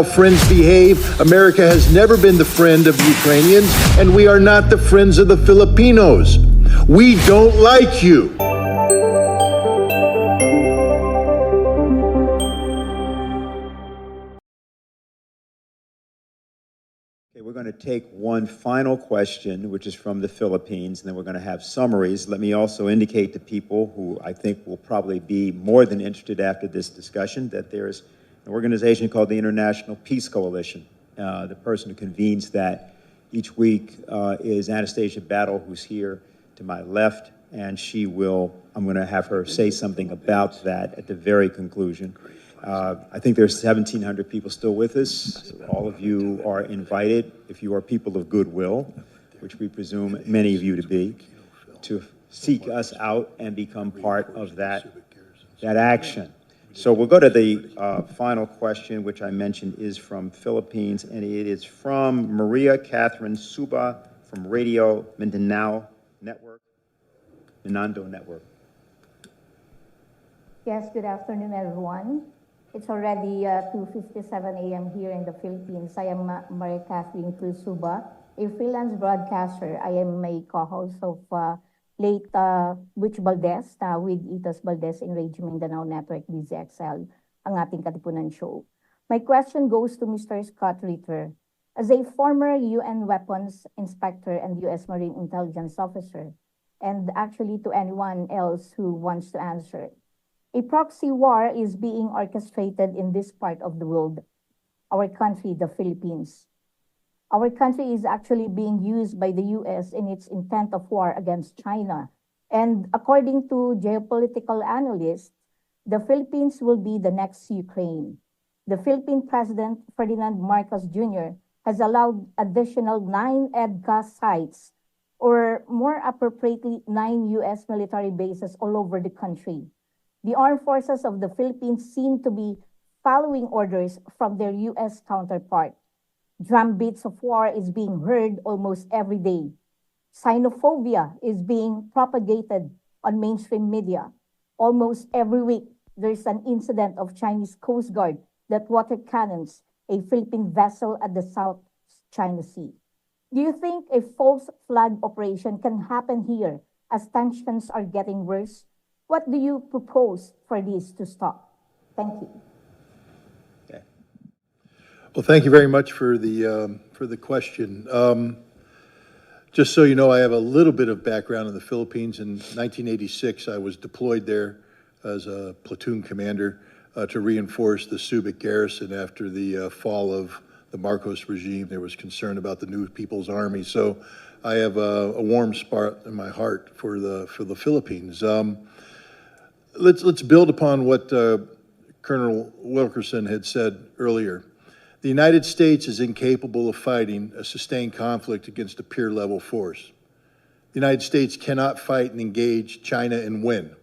Friends behave. Amerika has never been the friend of Ukrainians, and we are not the friends of the Filipinos. We don't like you. Okay, we're going to take one final question, which is from the Philippines, and then we're going to have summaries. Let me also indicate to people who I think will probably be more than interested after this discussion that there is an organization called the International Peace Coalition. The person who convenes that each week is Anastasia Battle, who's here to my left, and I'm going to have her say something about that at the very conclusion. I think there's 1,700 people still with us. All of you are invited, if you are people of goodwill, which we presume many of you to be, to seek us out and become part of that action. So we'll go to the final question, which I mentioned is from Philippines, and it is from Maria Catherine Suba from Radio Mindanao Network. Yes, good afternoon, everyone. It's already 2:57 a.m. here in the Philippines. I am Maria Catherine Cruz Suba, a freelance broadcaster. I am a co-host of late Witch Valdez with Itas Valdez in Radio Mindanao Network BZXL, ang ating Katipunan show. My question goes to Mr. Scott Ritter. As a former UN weapons inspector and U.S. Marine intelligence officer, and actually to anyone else who wants to answer, a proxy war is being orchestrated in this part of the world, our country, the Philippines. Our country is actually being used by the U.S. in its intent of war against China. And according to geopolitical analysts, the Philippines will be the next Ukraine. The Philippine President, Ferdinand Marcos Jr., has allowed additional 9 EDCA sites, or more appropriately, 9 U.S. military bases all over the country. The armed forces of the Philippines seem to be following orders from their U.S. counterpart. Drumbeats of war is being heard almost every day. Xenophobia is being propagated on mainstream media. Almost every week, there's an incident of Chinese Coast Guard that water cannons a Philippine vessel at the South China Sea. Do you think a false flag operation can happen here as tensions are getting worse? What do you propose for this to stop? Thank you. Well, thank you very much for the question. Just so you know, I have a little bit of background in the Philippines. In 1986, I was deployed there as a platoon commander to reinforce the Subic garrison after the fall of the Marcos regime. There was concern about the new People's Army. So I have a warm spot in my heart for the Philippines. Let's build upon what Colonel Wilkerson had said earlier. The United States is incapable of fighting a sustained conflict against a peer-level force. The United States cannot fight and engage China and win.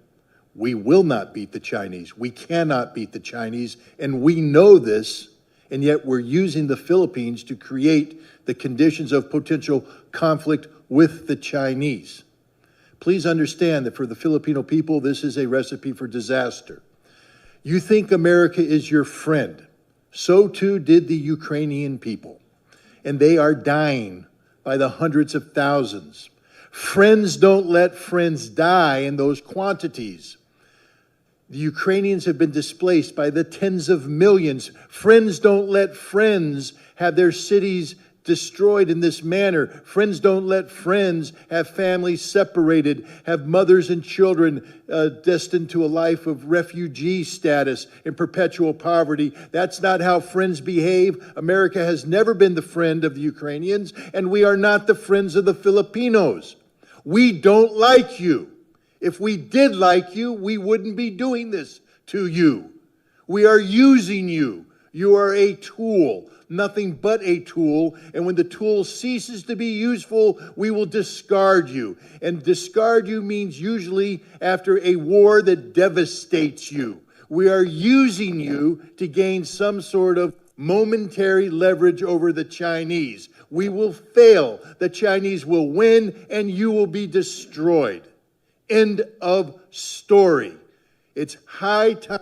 We will not beat the Chinese. We cannot beat the Chinese, and we know this, and yet we're using the Philippines to create the conditions of potential conflict with the Chinese. Please understand that for the Filipino people, this is a recipe for disaster. You think America is your friend. So too did the Ukrainian people, and they are dying by the hundreds of thousands. Friends don't let friends die in those quantities. The Ukrainians have been displaced by the tens of millions. Friends don't let friends have their cities destroyed in this manner. Friends don't let friends have families separated, have mothers and children destined to a life of refugee status and perpetual poverty. That's not how friends behave. Amerika has never been the friend of the Ukrainians, and we are not the friends of the Filipinos. We don't like you. If we did like you, we wouldn't be doing this to you. We are using you. You are a tool. Nothing but a tool, and when the tool ceases to be useful, we will discard you. And discard you means usually after a war that devastates you. We are using you to gain some sort of momentary leverage over the Chinese. We will fail. The Chinese will win, and you will be destroyed. End of story. It's high time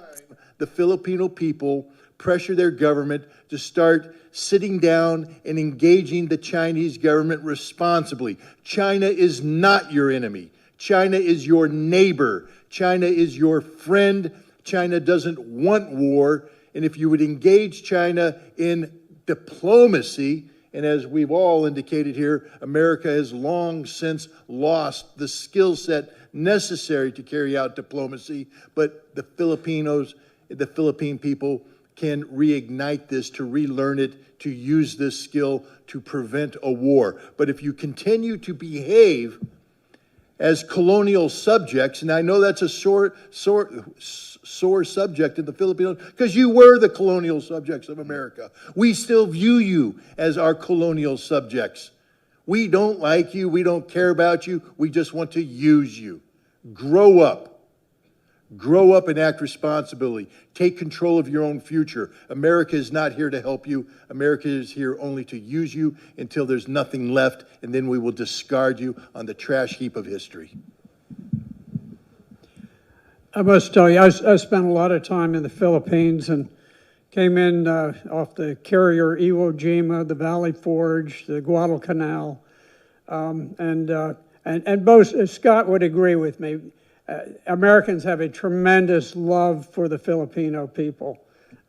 the Filipino people pressure their government to start sitting down and engaging the Chinese government responsibly. China is not your enemy. China is your neighbor. China is your friend. China doesn't want war. And if you would engage China in diplomacy, and as we've all indicated here, America has long since lost the skill set necessary to carry out diplomacy, but the Philippine people can reignite this, to relearn it, to use this skill to prevent a war. But if you continue to behave as colonial subjects, and I know that's a sore subject in the Philippines, because you were the colonial subjects of America. We still view you as our colonial subjects. We don't like you, we don't care about you, we just want to use you. Grow up. Grow up and act responsibly. Take control of your own future. America is not here to help you. America is here only to use you until there's nothing left, and then we will discard you on the trash heap of history. I must tell you, I spent a lot of time in the Philippines and came in off the carrier Iwo Jima, the Valley Forge, the Guadalcanal, and both, Scott would agree with me. Americans have a tremendous love for the Filipino people.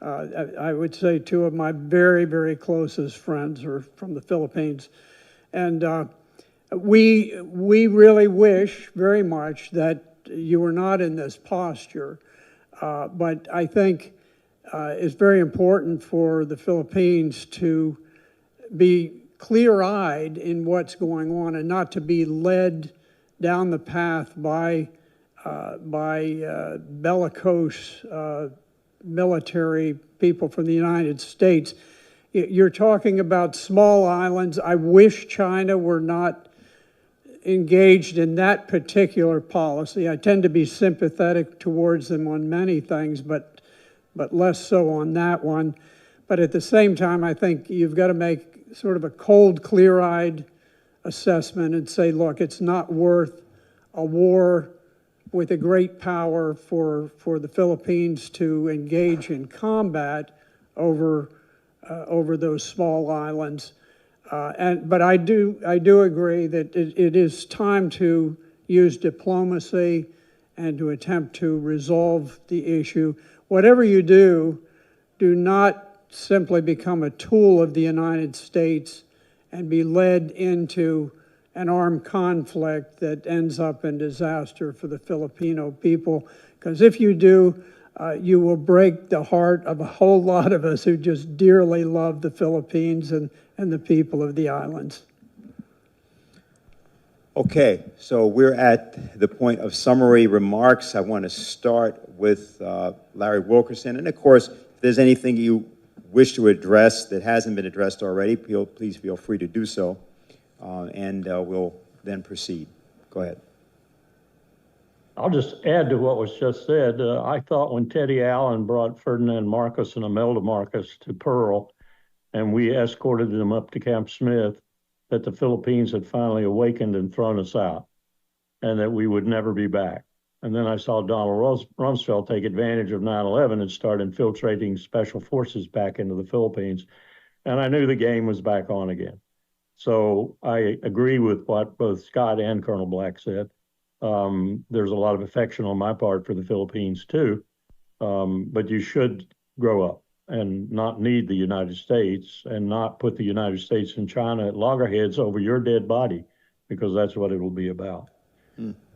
I would say two of my very, very closest friends are from the Philippines. And we really wish very much that you were not in this posture. But I think it's very important for the Philippines to be clear-eyed in what's going on and not to be led down the path by bellicose military people from the United States. You're talking about small islands. I wish China were not engaged in that particular policy. I tend to be sympathetic towards them on many things, but less so on that one. But at the same time, I think you've got to make sort of a cold, clear-eyed assessment and say, look, it's not worth a war with a great power for the Philippines to engage in combat over those small islands. But I do agree that it is time to use diplomacy and to attempt to resolve the issue. Whatever you do, do not simply become a tool of the United States and be led into an armed conflict that ends up in disaster for the Filipino people. Because if you do, you will break the heart of a whole lot of us who just dearly love the Philippines and the people of the islands. Okay, so we're at the point of summary remarks. I want to start with Larry Wilkerson. And of course, if there's anything you wish to address that hasn't been addressed already, please feel free to do so. And we'll then proceed. Go ahead. I'll just add to what was just said. I thought when Teddy Allen brought Ferdinand Marcos and Imelda Marcos to Pearl, and we escorted them up to Camp Smith, that the Philippines had finally awakened and thrown us out, and that we would never be back. And then I saw Donald Rumsfeld take advantage of 9/11 and start infiltrating special forces back into the Philippines, and I knew the game was back on again. So I agree with what both Scott and Colonel Black said. There's a lot of affection on my part for the Philippines too, but you should grow up and not need the United States and not put the United States and China at loggerheads over your dead body, because that's what it will be about.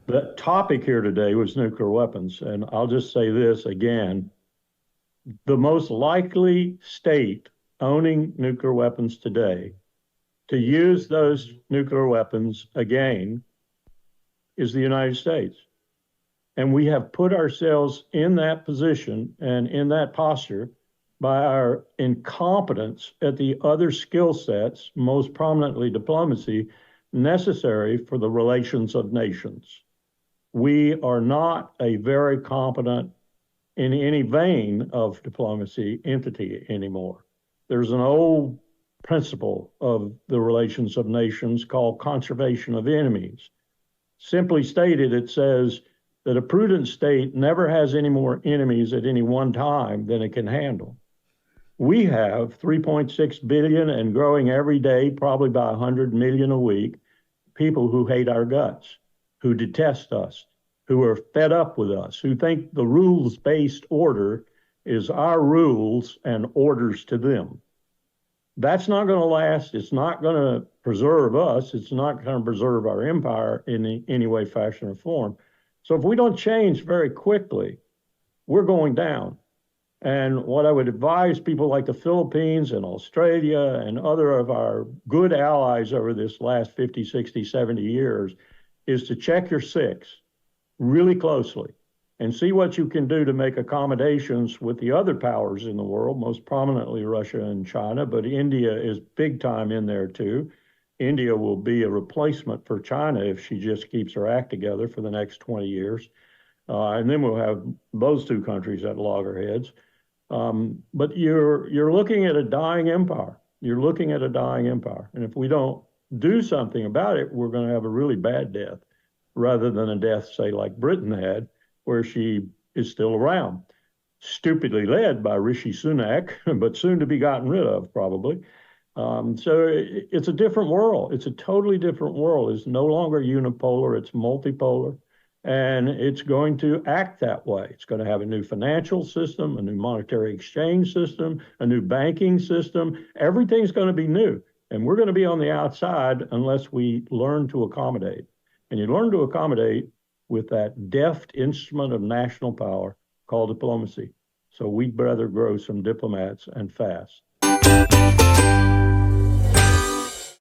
The topic here today was nuclear weapons, and I'll just say this again. The most likely state owning nuclear weapons today to use those nuclear weapons again is the United States. And we have put ourselves in that position and in that posture by our incompetence at the other skill sets, most prominently diplomacy, necessary for the relations of nations. We are not a very competent, in any vein of diplomacy, entity anymore. There's an old principle of the relations of nations called conservation of enemies. Simply stated, it says that a prudent state never has any more enemies at any one time than it can handle. We have 3.6 billion and growing every day, probably by 100 million a week, people who hate our guts, who detest us, who are fed up with us, who think the rules-based order is our rules and orders to them. That's not going to last. It's not going to preserve us. It's not going to preserve our empire in any way, fashion, or form. So if we don't change very quickly, we're going down. And what I would advise people like the Philippines and Australia and other of our good allies over this last 50, 60, 70 years is to check your six really closely and see what you can do to make accommodations with the other powers in the world, most prominently Russia and China, but India is big time in there too. India will be a replacement for China if she just keeps her act together for the next 20 years. And then we'll have those two countries at loggerheads. But you're looking at a dying empire. You're looking at a dying empire. And if we don't do something about it, we're going to have a really bad death rather than a death, say, like Britain had, where she is still around, stupidly led by Rishi Sunak, but soon to be gotten rid of, probably. So it's a different world. It's a totally different world. It's no longer unipolar. It's multipolar. And it's going to act that way. It's going to have a new financial system, a new monetary exchange system, a new banking system. Everything's going to be new. And we're going to be on the outside unless we learn to accommodate. And you learn to accommodate with that deft instrument of national power called diplomacy. So we'd rather grow some diplomats and fast.